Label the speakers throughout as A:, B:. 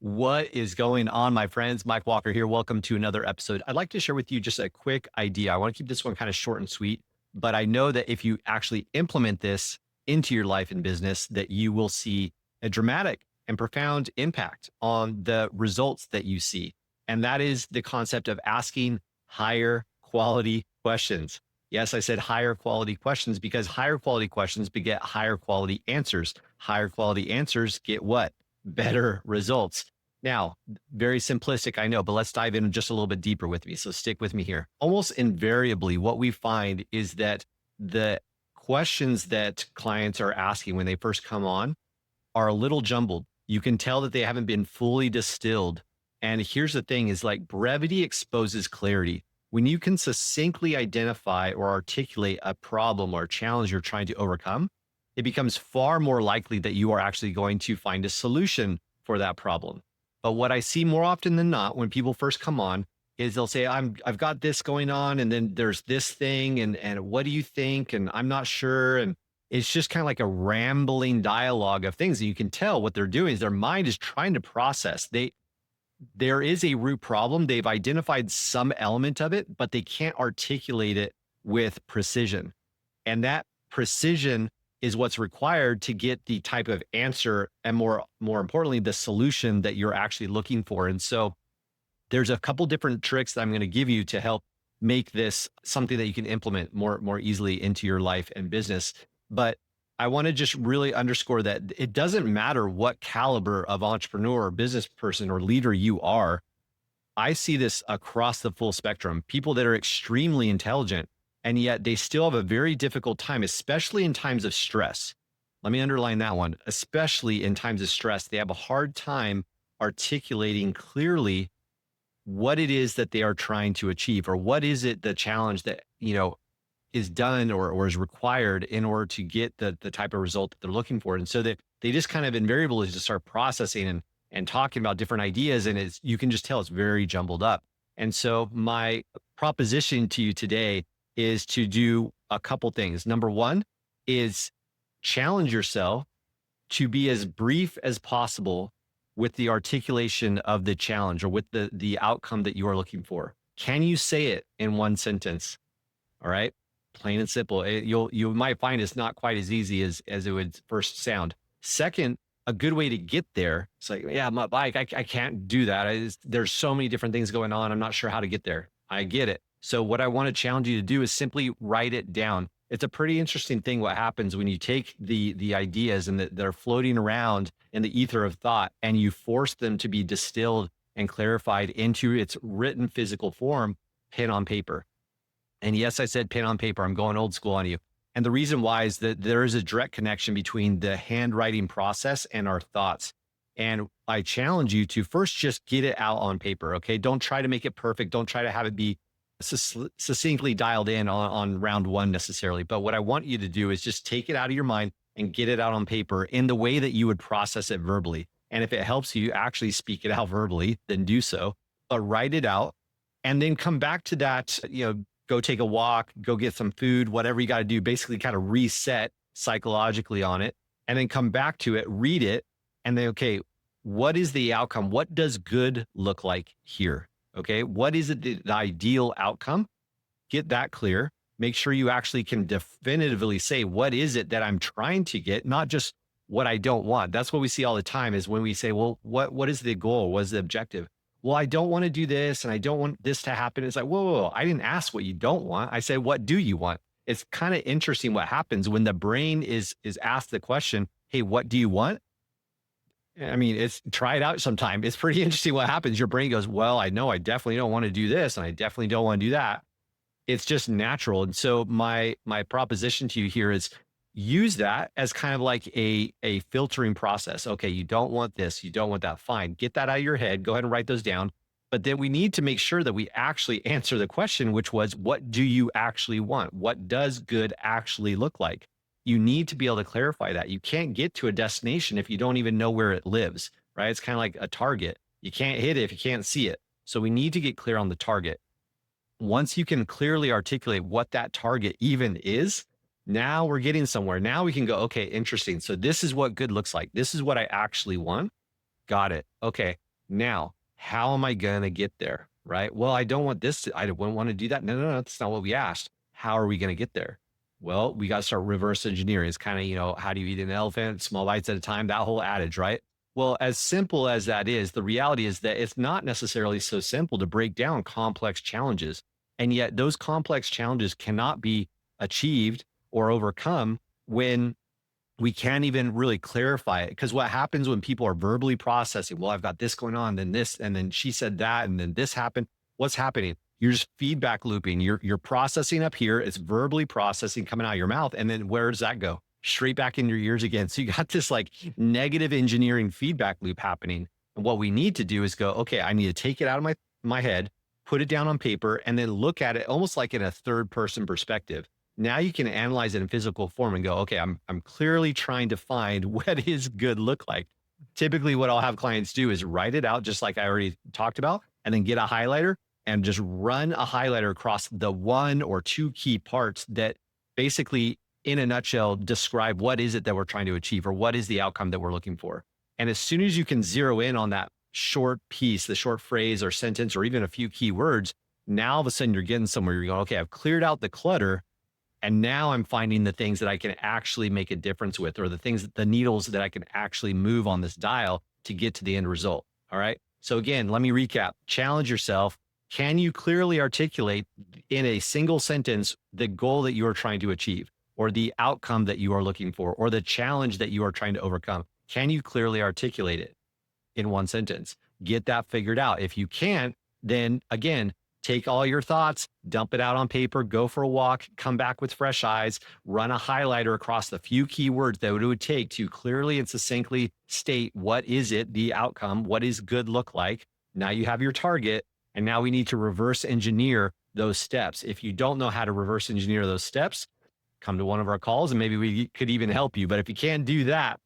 A: What is going on, my friends? Mike Walker here. Welcome to another episode. I'd like to share with you just a quick idea. I want to keep this one kind of short and sweet, but I know that if you actually implement this into your life and business, that you will see a dramatic and profound impact on the results that you see. And that is the concept of asking higher quality questions. Yes, I said higher quality questions because higher quality questions beget higher quality answers. Higher quality answers get what? Better results. Now, very simplistic, I know, but let's dive in just a little bit deeper with me. So stick with me here. Almost invariably, what we find is that the questions that clients are asking when they first come on are a little jumbled. You can tell that they haven't been fully distilled. And here's the thing is like brevity exposes clarity. When you can succinctly identify or articulate a problem or a challenge you're trying to overcome, it becomes far more likely that you are actually going to find a solution for that problem. But what I see more often than not when people first come on is they'll say, I've got this going on, and then there's this thing, and what do you think? And I'm not sure. And it's just kind of like a rambling dialogue of things. And you can tell what they're doing is their mind is trying to process. There is a root problem. They've identified some element of it, but they can't articulate it with precision. And that precision is what's required to get the type of answer and more importantly, the solution that you're actually looking for. And so there's a couple different tricks that I'm going to give you to help make this something that you can implement more easily into your life and business. But I want to just really underscore that it doesn't matter what caliber of entrepreneur or business person or leader you are. I see this across the full spectrum. People that are extremely intelligent, and yet they still have a very difficult time, especially in times of stress. Let me underline that one. Especially in times of stress, they have a hard time articulating clearly what it is that they are trying to achieve, or what is it the challenge that, is done or is required in order to get the type of result that they're looking for. And so that they just kind of invariably just start processing and talking about different ideas. And you can just tell it's very jumbled up. And so my proposition to you today is to do a couple things. Number one is challenge yourself to be as brief as possible with the articulation of the challenge or with the outcome that you are looking for. Can you say it in one sentence? All right. Plain and simple. You might find it's not quite as easy as it would first sound. Second, a good way to get there. It's like, yeah, Mike, I can't do that. There's so many different things going on. I'm not sure how to get there. I get it. So what I want to challenge you to do is simply write it down. It's a pretty interesting thing what happens when you take the ideas and that they're floating around in the ether of thought and you force them to be distilled and clarified into its written physical form, pen on paper. And yes, I said pen on paper. I'm going old school on you. And the reason why is that there is a direct connection between the handwriting process and our thoughts. And I challenge you to first just get it out on paper. Okay. Don't try to make it perfect. Don't try to have it be succinctly dialed in on round one necessarily. But what I want you to do is just take it out of your mind and get it out on paper in the way that you would process it verbally. And if it helps you actually speak it out verbally, then do so, but write it out and then come back to that, go take a walk, go get some food, whatever you got to do, basically kind of reset psychologically on it and then come back to it, read it, and then, okay, what is the outcome? What does good look like here? Okay. What is it, the ideal outcome? Get that clear. Make sure you actually can definitively say, what is it that I'm trying to get? Not just what I don't want. That's what we see all the time is when we say, well, what is the goal? What is the objective? Well, I don't want to do this and I don't want this to happen. It's like, whoa, I didn't ask what you don't want. I said, what do you want? It's kind of interesting what happens when the brain is asked the question, hey, what do you want? I mean, try it out sometime. It's pretty interesting what happens. Your brain goes, well, I know I definitely don't want to do this and I definitely don't want to do that. It's just natural. And so my proposition to you here is use that as kind of like a filtering process. Okay, you don't want this, you don't want that. Fine. Get that out of your head. Go ahead and write those down. But then we need to make sure that we actually answer the question, which was, what do you actually want? What does good actually look like? You need to be able to clarify that. You can't get to a destination if you don't even know where it lives, right? It's kind of like a target. You can't hit it if you can't see it. So we need to get clear on the target. Once you can clearly articulate what that target even is, now we're getting somewhere. Now we can go, okay, interesting. So this is what good looks like. This is what I actually want. Got it. Okay. Now, how am I going to get there? Right. Well, I don't want this. I wouldn't want to do that. No, no, no. That's not what we asked. How are we going to get there? Well, we got to start reverse engineering. It's kind of, how do you eat an elephant? Small bites at a time, that whole adage, right? Well, as simple as that is, the reality is that it's not necessarily so simple to break down complex challenges. And yet, those complex challenges cannot be achieved or overcome when we can't even really clarify it. Because what happens when people are verbally processing, well, I've got this going on, then this, and then she said that, and then this happened. What's happening? You're just feedback looping. You're processing up here. It's verbally processing coming out of your mouth. And then where does that go? Straight back in your ears again. So you got this like negative engineering feedback loop happening. And what we need to do is go, okay, I need to take it out of my head, put it down on paper, and then look at it almost like in a third person perspective. Now you can analyze it in physical form and go, okay, I'm clearly trying to find what is good look like. Typically, what I'll have clients do is write it out, just like I already talked about, and then get a highlighter and just run a highlighter across the one or two key parts that basically, in a nutshell, describe what is it that we're trying to achieve or what is the outcome that we're looking for. And as soon as you can zero in on that short piece, the short phrase or sentence, or even a few key words, now all of a sudden you're getting somewhere. You're going, okay, I've cleared out the clutter. And now I'm finding the things that I can actually make a difference with, or the things, the needles that I can actually move on this dial to get to the end result. All right. So again, let me recap. Challenge yourself. Can you clearly articulate in a single sentence the goal that you are trying to achieve, or the outcome that you are looking for, or the challenge that you are trying to overcome? Can you clearly articulate it in one sentence? Get that figured out. If you can't, then again, take all your thoughts, dump it out on paper, go for a walk, come back with fresh eyes, run a highlighter across the few keywords that it would take to clearly and succinctly state what is it, the outcome, what is good look like. Now you have your target, and now we need to reverse engineer those steps. If you don't know how to reverse engineer those steps, come to one of our calls and maybe we could even help you. But if you can't do that,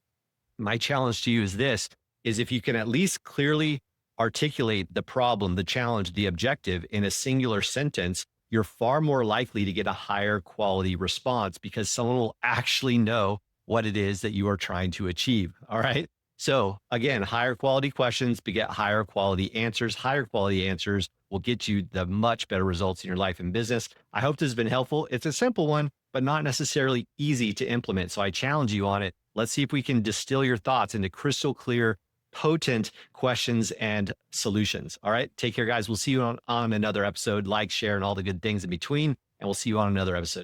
A: my challenge to you is this, is if you can at least clearly articulate the problem, the challenge, the objective in a singular sentence, you're far more likely to get a higher quality response because someone will actually know what it is that you are trying to achieve. All right. So again, higher quality questions beget higher quality answers. Higher quality answers will get you the much better results in your life and business. I hope this has been helpful. It's a simple one, but not necessarily easy to implement. So I challenge you on it. Let's see if we can distill your thoughts into crystal clear, potent questions and solutions. All right. Take care, guys. We'll see you on another episode. Like, share, and all the good things in between. And we'll see you on another episode.